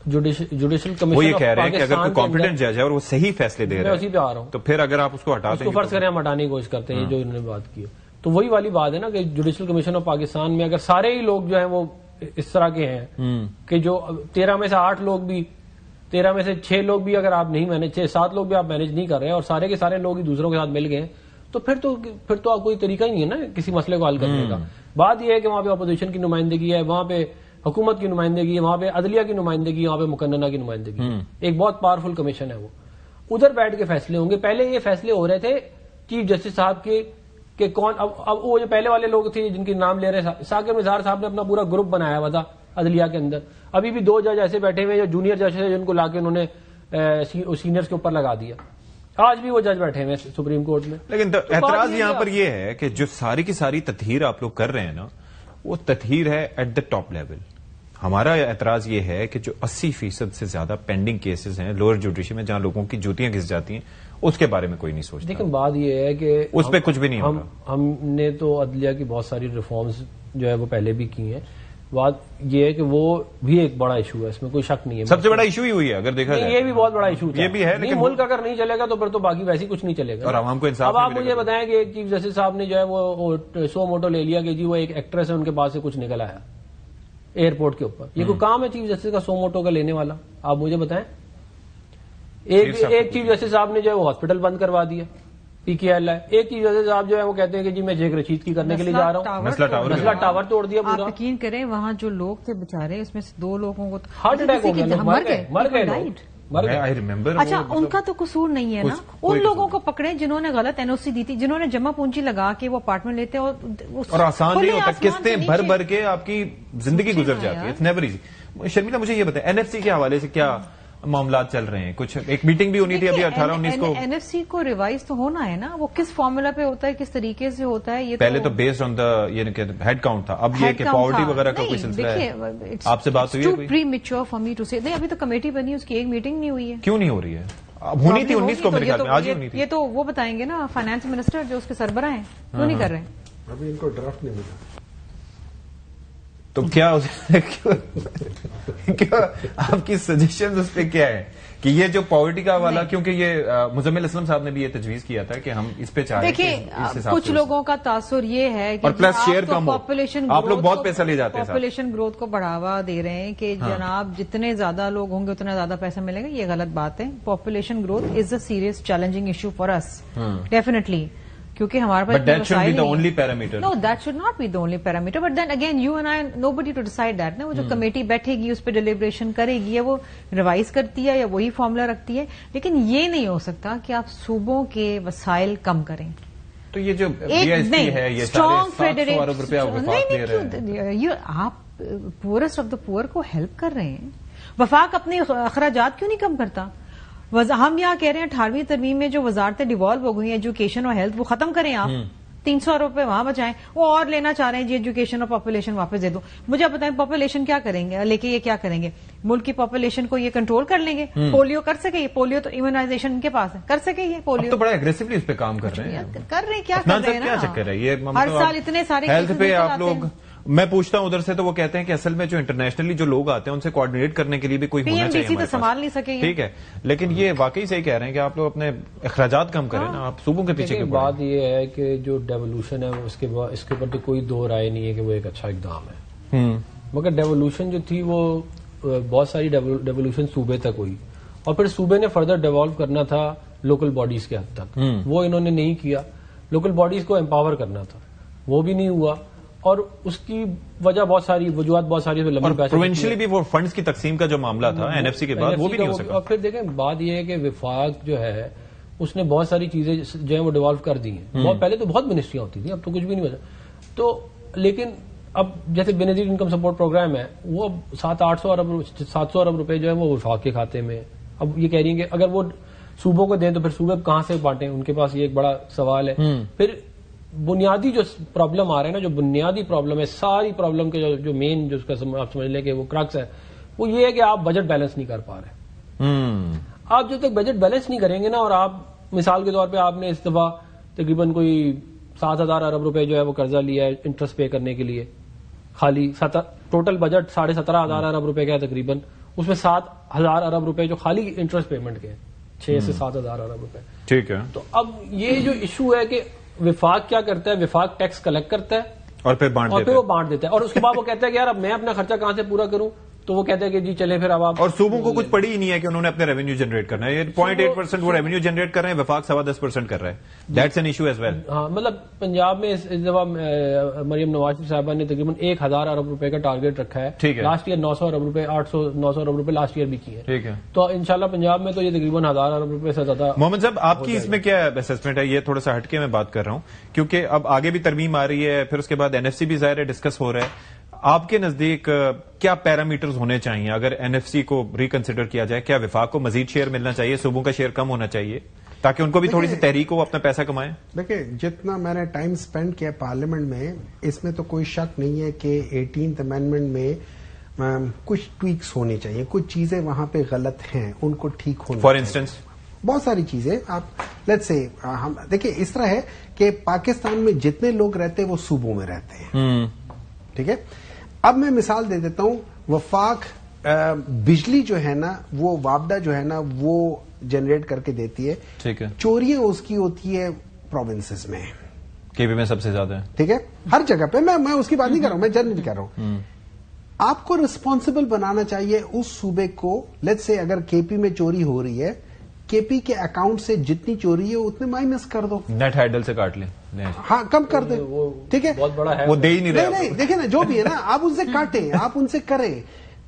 جوڈیشل کمیشن وہ یہ کہہ رہے ہیں کہ اگر کوئی کمپیٹنٹ جج ہے اور وہ صحیح فیصلے دے رہا ہے، اسی پہ آ رہا ہوں، تو پھر اگر آپ اس کو ہٹا دیں گے، فرض کریں ہم ہٹانے کی کوشش کرتے ہیں جو انہوں نے بات کی، تو وہی والی بات ہے نا کہ جوڈیشل کمیشن آف پاکستان میں اگر سارے ہی لوگ جو ہیں وہ اس طرح کے ہیں کہ جو 13 میں سے 8 لوگ بھی، 13 میں سے 6 لوگ بھی اگر آپ نہیں مینج، 6-7 لوگ بھی آپ مینج نہیں کر رہے ہیں، اور سارے کے سارے لوگ ہی دوسروں کے ساتھ مل گئے ہیں، تو پھر تو آپ کوئی طریقہ ہی نہیں ہے نا کسی مسئلے کو حل کرنے کا. بات یہ ہے کہ وہاں پہ اپوزیشن کی نمائندگی ہے، وہاں پہ حکومت کی نمائندگی ہے، وہاں پہ عدلیہ کی نمائندگی ہے، وہاں پہ مقننہ کی نمائندگی ہے. ایک بہت پاورفل کمیشن ہے، وہ ادھر بیٹھ کے فیصلے ہوں گے. پہلے یہ فیصلے ہو رہے تھے چیف جسٹس صاحب کے کہ کون، اب وہ جو پہلے والے لوگ تھے جن کے نام لے رہے ہیں، ثاقب نثار صاحب نے اپنا پورا گروپ بنایا ہوا تھا عدلیہ کے اندر. ابھی بھی 2 جج ایسے بیٹھے ہوئے جو جونیئر جج ہیں جن کو لا کے انہوں نے سینئرز کے اوپر لگا دیا. آج بھی وہ جج بیٹھے ہوئے سپریم کورٹ میں. لیکن اعتراض یہاں پر یہ ہے کہ جو ساری کی ساری تطہیر آپ لوگ کر رہے ہیں نا، وہ تطہیر ہے ایٹ دا ٹاپ لیول. ہمارا اعتراض یہ ہے کہ جو 80% سے زیادہ پینڈنگ کیسز ہیں لوور جوڈیشری میں جہاں لوگوں کی جوتیاں گھس جاتی ہیں، اس کے بارے میں کوئی نہیں سوچتا. لیکن بات یہ ہے کہ اس پہ کچھ بھی نہیں ہوگا. ہم نے تو عدلیہ کی بہت ساری ریفارمز جو ہے وہ پہلے بھی کی ہیں. بات یہ ہے کہ وہ بھی ایک بڑا ایشو ہے، اس میں کوئی شک نہیں ہے. سب سے بڑا ایشو ہی ہوئی ہے اگر دیکھا جائے. یہ بھی بہت بڑا ایشو یہ بھی ہے، لیکن ملک اگر نہیں چلے گا تو پھر تو باقی ویسے کچھ نہیں چلے گا اور عوام کو انصاف. اب آپ مجھے بتائیں کہ ایک چیف جسٹس صاحب نے جو ہے وہ سو موٹو لے لیا کہ جی وہ ایک ایکٹریس ہے، ان کے پاس سے کچھ نکل آیا ایئرپورٹ کے اوپر. یہ کوئی کام ہے چیف جسٹس کا سو موٹو کا لینے والا؟ آپ مجھے بتائیں. ایک چیف جسٹس صاحب نے جو ہے وہ ہاسپٹل بند کروا دیا، پی کے ایل ہے. ایک چیز جیسے آپ جو ہے وہ کہتے ہیں کہ جی میں جیک رشید کی کرنے کے لیے جا رہا ہوں، مسئلہ ٹاور توڑ دیا پورا. آپ یقین کریں وہاں جو لوگ تھے بےچارے، اس میں سے 2 لوگوں کو ہارٹ اٹیک ہو گیا، مر گئے. اچھا ان کا تو قصور نہیں ہے نا. ان لوگوں کو پکڑے جنہوں نے غلط NOC دی تھی، جنہوں نے جمع پونجی لگا کے وہ اپارٹمنٹ لیتے اور آسان نہیں ہوتا، قسطیں بھر بھر کے آپ کی زندگی گزر جاتی ہے. It's never easy. شرمیلا مجھے یہ بتائیں NFC کے حوالے سے کیا معاملات چل رہے ہیں؟ کچھ ایک میٹنگ بھی ہونی تھی ابھی 18-19 کو. NFC کو ریوائز تو ہونا ہے نا، وہ کس فارمولا پہ ہوتا ہے، کس طریقے سے ہوتا ہے. یہ پہلے تو based on the head count تھا، اب یہ کہ پاورٹی وغیرہ کا کوئی سلسلہ ہے. آپ سے بات ہوئی ہے؟ پری میچور فار می ٹو سے نہیں، ابھی تو کمیٹی بنی، اس کی ایک میٹنگ نہیں ہوئی ہے. کیوں نہیں ہو رہی ہے؟ اب ہونی تھی 19 کو میرے خیال میں، آج ہی ہونی تھی. یہ تو وہ بتائیں گے نا فائنانس منسٹر جو اس کے سربراہ ہیں، کیوں نہیں کر رہے ہیں؟ ابھی ان کو ڈرافٹ نہیں ملا. تو کیا آپ کی سجیشن اس پہ کیا ہے کہ یہ جو پاورٹی کا والا، کیونکہ یہ مزمل اسلم صاحب نے بھی یہ تجویز کیا تھا کہ ہم اس پہ چاہیں. دیکھیں کچھ لوگوں کا تاثر یہ ہے کہ اور پلس شیئر کم ہو، آپ لوگ بہت پیسہ لے جاتے ہیں، پاپولیشن گروتھ کو بڑھاوا دے رہے ہیں کہ جناب جتنے زیادہ لوگ ہوں گے اتنا زیادہ پیسہ ملے گا. یہ غلط بات ہے. Population growth is a serious challenging issue for us definitely, کیونکہ ہمارے پاس But that should be the only parameter. No, that should not be the only parameter. But then again, you and I, nobody to decide that. وہ جو committee بیٹھے گی اس پہ deliberation کرے گی یا وہ ریوائز کرتی ہے یا وہی فارمولا رکھتی ہے، لیکن یہ نہیں ہو سکتا کہ آپ صوبوں کے وسائل کم کریں. تو یہ جو BSP ہے یہ سارے 700 ارب روپیہ وفاق دے رہے ہیں. آپ پورسٹ آف دا پور کو ہیلپ کر رہے ہیں. وفاق اپنے اخراجات کیوں نہیں کم کرتا؟ ہم یہاں کہہ رہے ہیں 18ویں ترمیم میں جو وزارتیں ڈیوالو ہو گئی ہیں ایجوکیشن اور ہیلتھ وہ ختم کریں آپ. 300 روپے وہاں بچائیں. وہ اور لینا چاہ رہے ہیں جی ایجوکیشن اور پاپولیشن واپس دے دو. مجھے آپ بتائیں پاپولیشن کیا کریں گے لے کے، یہ کیا کریں گے؟ ملک کی پاپولیشن کو یہ کنٹرول کر لیں گے؟ پولیو کر سکے؟ یہ پولیو تو امیونائزیشن ان کے پاس ہے، کر سکے یہ پولیو؟ تو بڑا اگریسولی اس پہ کام کر رہے ہیں. کیا کر رہے ہیں کیا چکر ہے یہ؟ ہر سال اتنے سارے ہیلتھ پہ آپ لوگ، میں پوچھتا ہوں ادھر سے تو وہ کہتے ہیں کہ اصل میں جو انٹرنیشنلی جو لوگ آتے ہیں ان سے کوآرڈینیٹ کرنے کے لیے بھی کوئی ہونا چاہیے. تو سنبھال نہیں سکے. ٹھیک ہے، لیکن یہ واقعی صحیح کہہ رہے ہیں کہ آپ لوگ اپنے اخراجات کم کریں نا، آپ صوبوں کے پیچھے. بات یہ ہے کہ جو ڈیولوشن ہے اس کے اوپر تو کوئی دو رائے نہیں ہے کہ وہ ایک اچھا اقدام ہے، مگر ڈیولوشن جو تھی وہ بہت ساری ڈیولوشن صوبے تک ہوئی اور پھر صوبے نے فردر ڈیولپ کرنا تھا لوکل باڈیز کے حد تک. وہ انہوں نے نہیں کیا. لوکل باڈیز کو امپاور کرنا تھا، وہ بھی نہیں ہوا. اور اس کی وجہ بہت ساری وجوہات بہت ساری پروونشلی بھی وہ فنڈز کی تقسیم کا جو معاملہ تھا NFC کے بعد وہ بھی نہیں ہو سکا. اور پھر دیکھیں بات یہ ہے کہ وفاق جو ہے اس نے بہت ساری چیزیں جو ہے وہ ڈیولپ کر دی ہیں. بہت پہلے تو بہت منسٹریاں ہوتی تھیں، اب تو کچھ بھی نہیں بچا. تو لیکن اب جیسے بے نظیر انکم سپورٹ پروگرام ہے وہ 700 ارب روپے جو ہے وہ وفاق کے کھاتے میں. اب یہ کہہ رہی ہیں کہ اگر وہ صوبوں کو دیں تو پھر صوبے کہاں سے بانٹیں؟ ان کے پاس یہ ایک بڑا سوال ہے. پھر بنیادی جو پرابلم آ رہا ہے نا، جو بنیادی پرابلم ہے ساری پرابلم کے جو مین جو اس کا آپ سمجھ لیں کہ وہ کرکس ہے وہ یہ ہے کہ آپ بجٹ بیلنس نہیں کر پا رہے. آپ جب تک بجٹ بیلنس نہیں کریں گے نا، اور آپ مثال کے طور پہ آپ نے اس دفعہ تقریباً کوئی 7,000 ارب روپے جو ہے وہ قرضہ لیا ہے انٹرسٹ پے کرنے کے لیے. خالی ٹوٹل بجٹ 17,500 ارب روپے کا ہے تقریباً، اس میں 7,000 ارب روپے جو خالی انٹرسٹ پیمنٹ کے 6 سے 7,000 ارب روپے. ٹھیک ہے. تو اب یہ جو ایشو ہے کہ وفاق کیا کرتا ہے؟ وفاق ٹیکس کلیکٹ کرتا ہے اور پھر وہ بانٹ دیتا ہے. اور اس کے بعد وہ کہتا ہے کہ یار اب میں اپنا خرچہ کہاں سے پورا کروں؟ تو وہ کہتے ہیں کہ جی چلیں پھر اب آپ. اور صوبوں کو کچھ پڑی ہی نہیں ہے کہ انہوں نے اپنے ریونیو جنریٹ کرنا ہے. یہ 0.8% وہ ریونیو جنریٹ کر رہے ہیں، وفاق 10.25% کر رہا ہے. That's an issue as well. ہاں مطلب پنجاب میں اس دفعہ مریم نواز شریف صاحبہ نے تقریباً 1,000 ارب روپے کا ٹارگیٹ رکھا ہے. ٹھیک ہے. لاسٹ ایئر 900 ارب روپے 900 ارب روپے لاسٹ ایئر بھی کی ہے. ٹھیک ہے. تو انشاءاللہ پنجاب میں تو یہ تقریباً 1,000 ارب روپے سے زیادہ. محمد صاحب آپ کی اس میں کیا اسسمنٹ ہے؟ یہ تھوڑا سا ہٹ کے میں بات کر رہا ہوں کیونکہ اب آگے بھی ترمیم آ رہی ہے، پھر اس کے بعد NFC بھی ظاہر ہے ڈسکس ہو رہا ہے. آپ کے نزدیک کیا پیرامیٹرز ہونے چاہیے اگر NFC کو ریکنسیڈر کیا جائے؟ کیا وفاق کو مزید شیئر ملنا چاہیے، صوبوں کا شیئر کم ہونا چاہیے تاکہ ان کو بھی تھوڑی سی تحریک ہو اپنا پیسہ کمائیں؟ دیکھیں جتنا میں نے ٹائم سپینڈ کیا پارلیمنٹ میں، اس میں تو کوئی شک نہیں ہے کہ 18th امینڈمنٹ میں کچھ ٹویکس ہونے چاہیے. کچھ چیزیں وہاں پہ غلط ہیں، ان کو ٹھیک ہونا. فار انسٹنس بہت ساری چیزیں آپ لیٹس سے ہم دیکھیں اس طرح ہے کہ پاکستان میں جتنے لوگ رہتے ہیں وہ صوبوں میں رہتے ہیں. ٹھیک ہے. اب میں مثال دے دیتا ہوں. وفاق بجلی جو ہے نا وہ وابڈا جو ہے نا وہ جنریٹ کر کے دیتی ہے. ٹھیک ہے. چوریاں اس کی ہوتی ہے پروونسز میں، KP میں سب سے زیادہ ہے. ٹھیک ہے. ہر جگہ پہ میں اس کی بات نہیں کر رہا ہوں، میں جنرل کہہ رہا ہوں. آپ کو ریسپانسبل بنانا چاہیے اس صوبے کو. لیٹس سے اگر KP میں چوری ہو رہی ہے، KP کے اکاؤنٹ سے جتنی چوری ہے اتنے مائنس کر دو، نیٹ ہائیڈل سے کاٹ لیں. ہاں کم کر دیں. ٹھیک ہے. بہت بڑا ہے وہ دے ہی نہیں رہے. نہیں دیکھیں نا جو بھی ہے نا آپ ان سے کاٹیں، آپ ان سے کریں.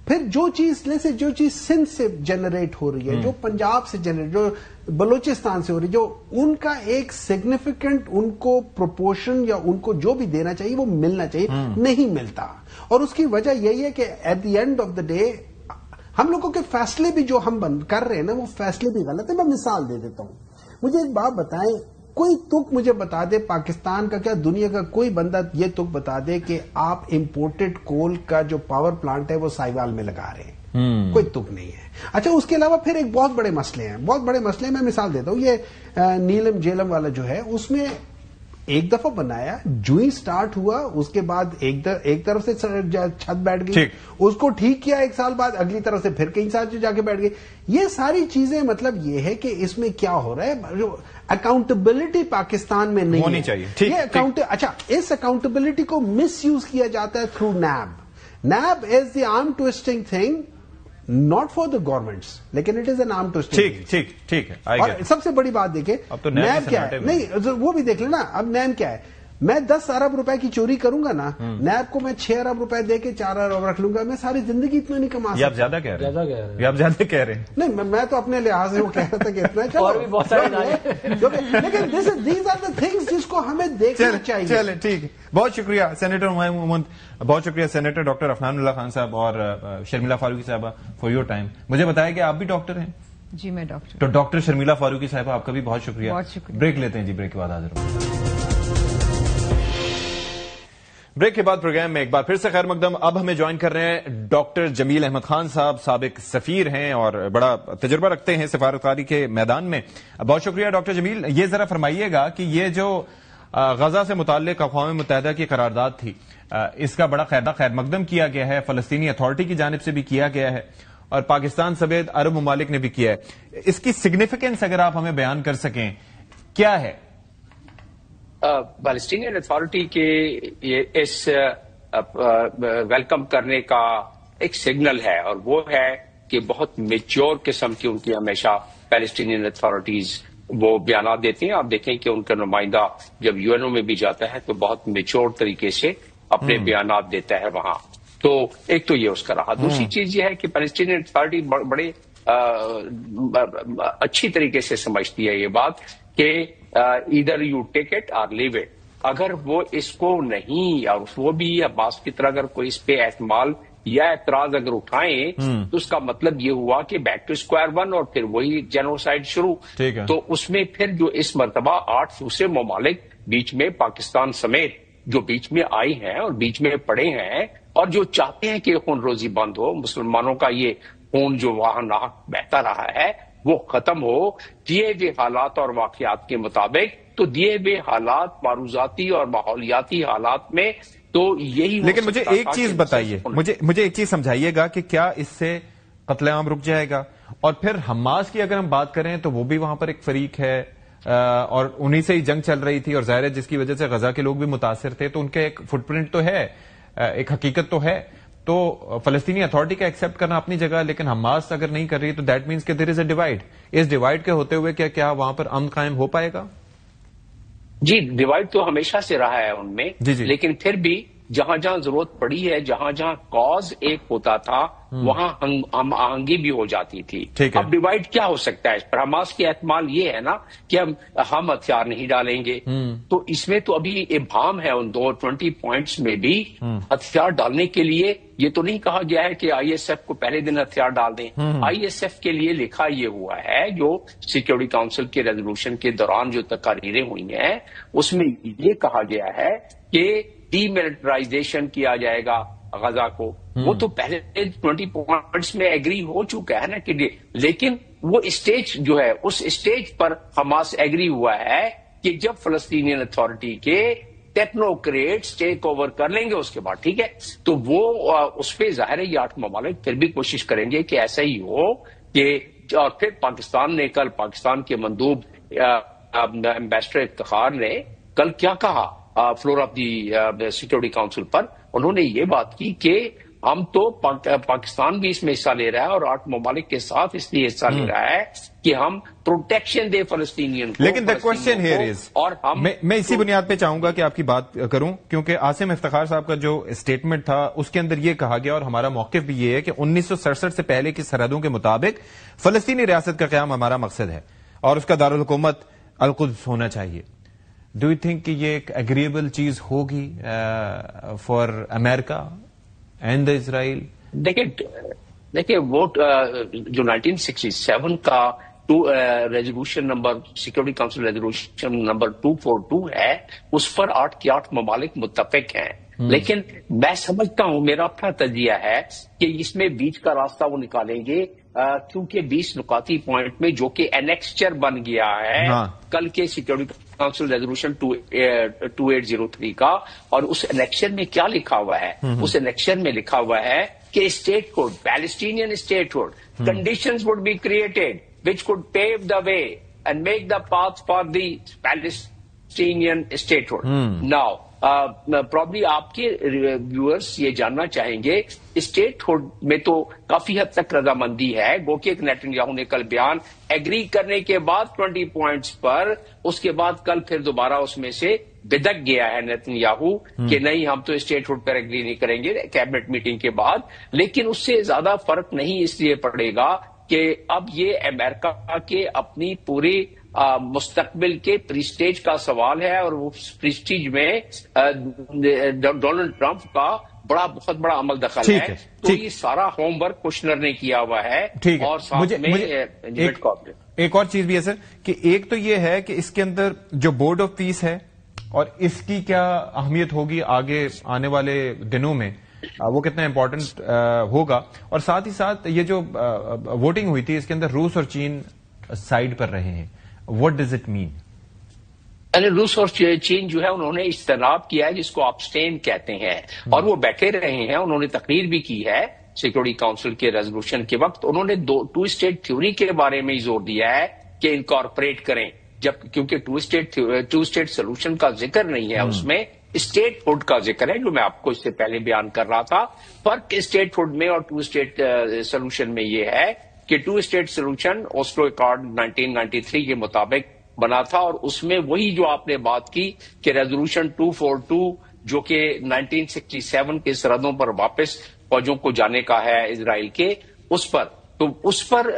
پھر جو چیز سندھ سے جنریٹ ہو رہی ہے، جو پنجاب سے جنریٹ، جو بلوچستان سے ہو رہی ہے، جو ان کا ایک سگنیفیکنٹ ان کو پروپورشن یا ان کو جو بھی دینا چاہیے وہ ملنا چاہیے، نہیں ملتا. اور اس کی وجہ یہی ہے کہ at the end of the day ہم لوگوں کے فیصلے بھی جو ہم کر رہے ہیں نا وہ فیصلے بھی غلط ہیں. میں مثال دے دیتا ہوں. مجھے ایک بات بتائیں، کوئی تک مجھے بتا دے پاکستان کا کیا دنیا کا کوئی بندہ یہ تک بتا دے کہ آپ امپورٹڈ کول کا جو پاور پلانٹ ہے وہ سائیوال میں لگا رہے ہیں؟ کوئی تک نہیں ہے. اچھا اس کے علاوہ پھر ایک بہت بڑے مسئلے ہیں، بہت بڑے مسئلے. میں مثال دیتا ہوں. یہ نیلم جیلم والا جو ہے اس میں ایک دفعہ بنایا، جو ہی سٹارٹ ہوا اس کے بعد ایک طرف سے چھت بیٹھ گئی، اس کو ٹھیک کیا، ایک سال بعد اگلی طرف سے پھر کہیں ساتھ جا کے بیٹھ گئی. یہ ساری چیزیں مطلب یہ ہے کہ اس میں کیا ہو رہا ہے، جو اکاؤنٹیبلٹی پاکستان میں نہیں ہونی چاہیے. یہ اچھا اس اکاؤنٹیبلٹی کو مس یوز کیا جاتا ہے through NAB. NAB is the arm ٹویسٹنگ thing. not for the governments, لیکن it is an arm to state. ٹھیک ہے. اور سب سے بڑی بات دیکھیں, نیب کیا ہے, نہیں وہ بھی دیکھ لینا. اب نیب کیا ہے, میں 10 ارب روپے کی چوری کروں گا نا, نیب کو میں 6 ارب روپے دے کے 4 ارب رکھ لوں گا, میں ساری زندگی اتنا نہیں کما سکتا. آپ زیادہ کہہ رہے ہیں, آپ زیادہ کہہ رہے ہیں. نہیں, میں تو اپنے لحاظ سے وہ کہہ رہا تھا کہ اتنا, اور بھی بہت سارے, لیکن دیز آر دا تھنگز جس کو ہمیں دیکھنا چاہیے. چلے ٹھیک ہے, بہت شکریہ سینیٹر ہمایوں محمد, بہت شکریہ سینیٹر ڈاکٹر عفنان اللہ خان صاحب اور شرمیلا فاروقی صاحبہ فار یور ٹائم. مجھے بتایا کہ آپ بھی ڈاکٹر ہیں. جی میں ڈاکٹر. تو ڈاکٹر شرمیلا فاروقی صاحبہ آپ کا بھی بہت شکریہ. بریک لیتے ہیں جی, بریک کے بعد حاضر ہوں. بریک کے بعد پروگرام میں ایک بار پھر سے خیر مقدم. اب ہمیں جوائن کر رہے ہیں ڈاکٹر جمیل احمد خان صاحب, سابق سفیر ہیں اور بڑا تجربہ رکھتے ہیں سفارتکاری کے میدان میں. بہت شکریہ ڈاکٹر جمیل. یہ ذرا فرمائیے گا کہ یہ جو غزہ سے متعلق اقوام متحدہ کی قرارداد تھی, اس کا بڑا خیر مقدم کیا گیا ہے, فلسطینی اتھارٹی کی جانب سے بھی کیا گیا ہے اور پاکستان سمیت عرب ممالک نے بھی کیا ہے. اس کی سگنیفیکینس اگر آپ ہمیں بیان کر سکیں کیا ہے؟ فلسطینین اتھارٹی کے اس ویلکم کرنے کا ایک سگنل ہے, اور وہ ہے کہ بہت میچور قسم کی ان کی ہمیشہ پیلسٹینین اتھارٹیز وہ بیانات دیتے ہیں. آپ دیکھیں کہ ان کا نمائندہ جب یو این او میں بھی جاتا ہے تو بہت میچور طریقے سے اپنے بیانات دیتا ہے وہاں. تو ایک تو یہ اس کا رہا. دوسری چیز یہ ہے کہ پیلسٹینین اتھارٹی بڑے اچھی طریقے سے سمجھتی ہے یہ بات کہ either you take it or leave it. اگر وہ اس کو نہیں, اور وہ بھی عباس کی طرح اگر کوئی اس پہ احتمال یا اعتراض اگر اٹھائیں تو اس کا مطلب یہ ہوا کہ بیک ٹو اسکوائر ون, اور پھر وہی جینوسائیڈ شروع. تو اس میں پھر جو اس مرتبہ 8 دوسرے ممالک بیچ میں پاکستان سمیت جو بیچ میں آئی ہیں اور بیچ میں پڑے ہیں اور جو چاہتے ہیں کہ خون روزی بند ہو, مسلمانوں کا یہ خون جو وہاں ناحق بہتا رہا ہے وہ ختم ہو دیے ہوئے حالات اور واقعات کے مطابق. تو دیے ہوئے حالات معروضاتی اور ماحولیاتی حالات میں تو یہی. لیکن مجھے ایک چیز بتائیے, مجھے ایک چیز سمجھائیے گا کہ کیا اس سے قتل عام رک جائے گا؟ اور پھر حماس کی اگر ہم بات کریں تو وہ بھی وہاں پر ایک فریق ہے اور انہی سے ہی جنگ چل رہی تھی, اور ظاہر ہے جس کی وجہ سے غزہ کے لوگ بھی متاثر تھے, تو ان کے ایک فٹ پرنٹ تو ہے, ایک حقیقت تو ہے. تو فلسطینی اتھارٹی کا ایکسپٹ کرنا اپنی جگہ, لیکن حماس اگر نہیں کر رہی تو دیٹ مینس کہ دیر از اے ڈیوائڈ. اس ڈیوائڈ کے ہوتے ہوئے کیا وہاں پر امن قائم ہو پائے گا؟ جی, ڈیوائڈ تو ہمیشہ سے رہا ہے ان میں, لیکن پھر بھی جہاں جہاں ضرورت پڑی ہے, جہاں جہاں کاز ایک ہوتا تھا وہاں ہم آہنگی بھی ہو جاتی تھی. اب ڈیوائڈ کیا ہو سکتا ہے اس پر؟ حماس کی احتمال یہ ہے نا کہ ہم ہتھیار نہیں ڈالیں گے, تو اس میں تو ابھی ابہام ہے ان 20 پوائنٹس میں بھی. ہتھیار ڈالنے کے لیے یہ تو نہیں کہا گیا ہے کہ آئی ایس ایف کو پہلے دن ہتھیار ڈال دیں. آئی ایس ایف کے لیے لکھا یہ ہوا ہے, جو سیکورٹی کاؤنسل کے ریزولوشن کے دوران جو تقاریر ہوئی ہیں اس میں یہ کہا گیا ہے کہ ڈی ملٹرائزیشن کیا جائے گا غزہ کو. وہ تو پہلے 20 پوائنٹس میں ایگری ہو چکا ہے نا کہ, لیکن وہ اسٹیج جو ہے اس اسٹیج پر حماس ایگری ہوا ہے کہ جب فلسطینین اتھارٹی کے ٹیکنوکریٹس ٹیک اوور کر لیں گے اس کے بعد, ٹھیک ہے, تو وہ اس پہ ظاہر ہے یہ 8 ممالک پھر بھی کوشش کریں گے کہ ایسا ہی ہو کہ. اور پھر پاکستان نے کل, پاکستان کے مندوب ایمبیسڈر افتخار نے کل کیا کہا floor of the security council پر, انہوں نے یہ بات کی کہ ہم تو پاکستان بھی اس میں حصہ لے رہا ہے اور 8 ممالک کے ساتھ اس لیے حصہ لے رہا ہے کہ ہم پروٹیکشن دے فلسطینین کو. لیکن the question here is, اور میں اسی بنیاد پہ چاہوں گا کہ آپ کی بات کروں, کیونکہ عاصم افتخار صاحب کا جو اسٹیٹمنٹ تھا اس کے اندر یہ کہا گیا, اور ہمارا موقف بھی یہ ہے کہ 1967 سے پہلے کی سرحدوں کے مطابق فلسطینی ریاست کا قیام ہمارا مقصد ہے اور اس کا دارالحکومت القدس ہونا چاہیے. ڈو یو تھنک کہ یہ ایک اگریبل چیز ہوگی فار امریکہ اینڈ اسرائیل؟ دیکھیں وہ جو 1967 کا resolution number, security council resolution number 242 ہے, اس پر 8 کے 8 ممالک متفق ہیں. لیکن میں سمجھتا ہوں, میرا اپنا تجزیہ ہے کہ اس میں بیچ کا راستہ وہ نکالیں گے, کیونکہ 20 نکاتی پوائنٹ میں جو کہ انیکسچر بن گیا ہے کل کے سیکورٹی کاؤنسل ریزولوشن 2803 کا, اور اس انیکشن میں کیا لکھا ہوا ہے؟ اس انیکشن میں لکھا ہوا ہے کہ statehood, Palestinian statehood, conditions would be created which could pave the way and make the path for the Palestinian statehood. Now, probably آپ کے ویورز یہ جاننا چاہیں گے اسٹیٹ ہوڈ میں تو کافی حد تک رضامندی ہے، گو کہ نیتن یاہو نے کل بیان ایگری کرنے کے بعد 20 پوائنٹس پر، اس کے بعد کل پھر دوبارہ اس میں سے بدک گیا ہے نیتن یاہو کہ نہیں ہم تو اسٹیٹ ہوڈ پر ایگری نہیں کریں گے کیبنٹ میٹنگ کے بعد. لیکن اس سے زیادہ فرق نہیں اس لیے پڑے گا کہ اب یہ امریکہ کے اپنی پوری مستقبل کے پریسٹیج کا سوال ہے، اور وہ پریسٹیج میں ڈونلڈ ٹرمپ کا بہت بڑا عمل دخل ہے. تو یہ سارا ہوم ورک کشنر نے کیا ہوا ہے. اور ساتھ میں ایک اور چیز بھی ہے سر کہ ایک تو یہ ہے کہ اس کے اندر جو بورڈ آف پیس ہے اور اس کی کیا اہمیت ہوگی آگے آنے والے دنوں میں، وہ کتنا امپورٹنٹ ہوگا، اور ساتھ ہی ساتھ یہ جو ووٹنگ ہوئی تھی اس کے اندر روس اور چین سائڈ پر رہے ہیں. What does it mean؟ روس اور چین جو ہے انہوں نے اجتناب کیا ہے، جس کو ابسٹین کہتے ہیں، اور وہ بیٹھے رہے ہیں. انہوں نے تقریر بھی کی ہے سیکورٹی کاؤنسل کے ریزولوشن کے وقت. انہوں نے ٹو اسٹیٹ تھیوری کے بارے میں زور دیا ہے کہ انکارپوریٹ کریں، کیونکہ ٹو اسٹیٹ سولوشن کا ذکر نہیں ہے اس میں، اسٹیٹ ہوڈ کا ذکر ہے، جو میں آپ کو اس سے پہلے بیان کر رہا تھا. فرق اسٹیٹ ہوڈ میں اور ٹو اسٹیٹ سولوشن میں یہ ہے کہ two state solution Oslo accord 1993 کے مطابق بنا تھا، اور اس میں وہی جو آپ نے بات کی کہ ریزولوشن 242 جو کہ 1967 کے سرحدوں پر واپس فوجوں کو جانے کا ہے اسرائیل کے، اس پر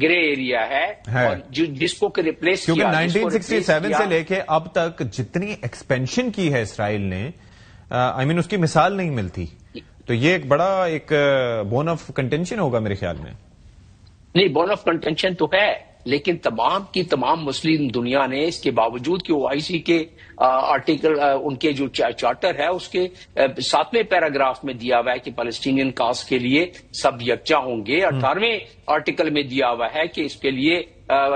گرے ایریا ہے، اور جس کو کہ ریپلیس کیا، کیونکہ 1967 سے لے کے اب تک جتنی ایکسپینشن کی ہے اسرائیل نے، اس کی مثال نہیں ملتی. تو یہ ایک بڑا بون آف کنٹینشن ہوگا میرے خیال میں. نہیں، بون آف کنٹینشن تو ہے، لیکن تمام کی تمام مسلم دنیا نے اس کے باوجود کہ OIC کے آرٹیکل، ان کے جو چارٹر ہے اس کے 7ویں پیراگراف میں دیا ہوا ہے کہ فلسطینین کاز کے لیے سب یکجا ہوں گے. 18ویں آرٹیکل میں دیا ہوا ہے کہ اس کے لیے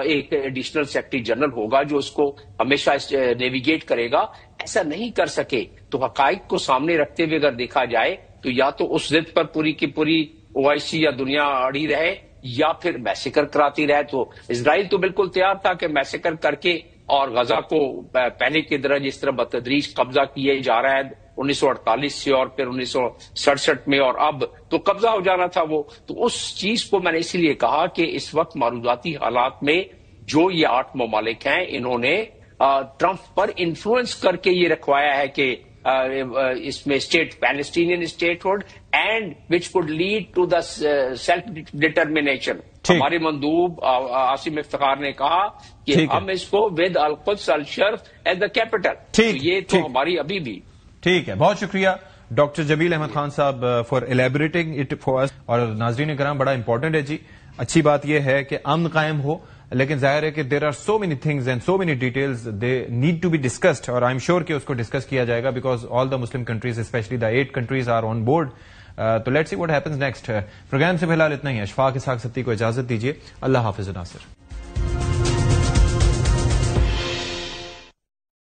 ایک ایڈیشنل سیکرٹری جنرل ہوگا جو اس کو ہمیشہ نیویگیٹ کرے گا. ایسا نہیں کر سکے تو حقائق کو سامنے رکھتے ہوئے اگر دیکھا جائے تو یا تو اس ضد پر پوری کی پوری OIC یا دنیا اڑی رہے یا پھر میسیکر کراتی رہے. تو اسرائیل تو بالکل تیار تھا کہ میسیکر کر کے اور غزہ کو پہلے کی طرح جس طرح بتدریج قبضہ کیے جا رہا ہے 1948 سے اور پھر 1967 میں اور اب تو قبضہ ہو جانا تھا وہ. تو اس چیز کو میں نے اسی لیے کہا کہ اس وقت معروضاتی حالات میں جو یہ 8 ممالک ہیں انہوں نے ٹرمپ پر انفلوئنس کر کے یہ رکھوایا ہے کہ اس میں Palestinian statehood and which could lead to the self determination. ہمارے مندوب عاصم افتخار نے کہا کہ ہم اس کو ود القدس الشرف ایز دا کیپٹل. یہ تو ہماری ابھی بھی ٹھیک ہے. بہت شکریہ ڈاکٹر جبیل احمد خان صاحب فار ایلیبریٹنگ اٹ فار اس. اور ناظرین کرام بڑا امپورٹنٹ ہے جی. اچھی بات یہ ہے کہ امن قائم ہو، لیکن ظاہر ہے کہ there are so many things and so many details they need to be discussed, اور آئی ایم شیور کہ اس کو ڈسکس کیا جائے گا because all the Muslim countries especially the 8 countries are on board. تو let's see what happens next. Programme سے فی الحال اتنا ہی. اشفاق اسحاق ستی کو اجازت دیجیے. اللہ حافظ ناصر.